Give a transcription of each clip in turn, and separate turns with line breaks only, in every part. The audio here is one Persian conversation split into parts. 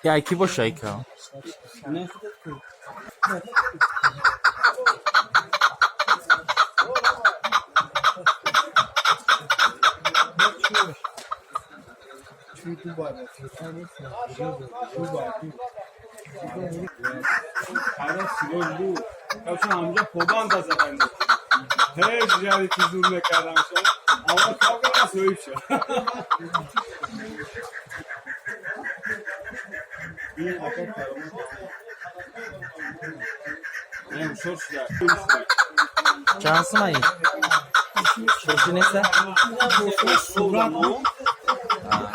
Jajki boszejka.
همونجا خوبان تا زدن هیچ جایی که زور نکردم شد اما کار کنم سویب شد این شد شد
Şansım ayı. Şurası neyse.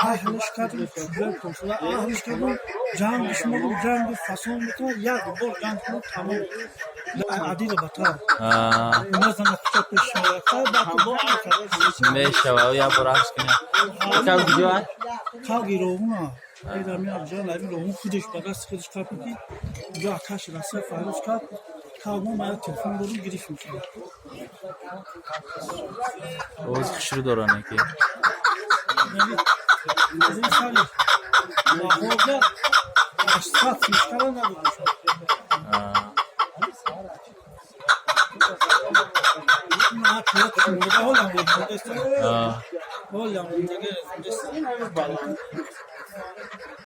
ahlish kadar tushlar to'slar ahlish kadar jam dushman jam bir fason bitar ya bol jam tamam adil batar مثلا خطط شما باقي بول
Meşeva ya buraş kine. Kav gidiyor.
کاغی روما ایران میاد جان لبی روم خودش بغاس خودش کاپی یا آتش راسته فاروس کاپ کاغو ما تلفن برو گریش میشه
Oğuz kışırı doranı ki.
یعنی از این سالی آخوزا اشتاف میشکل نبود ما پیات شما هولم بود هولم بود دیگه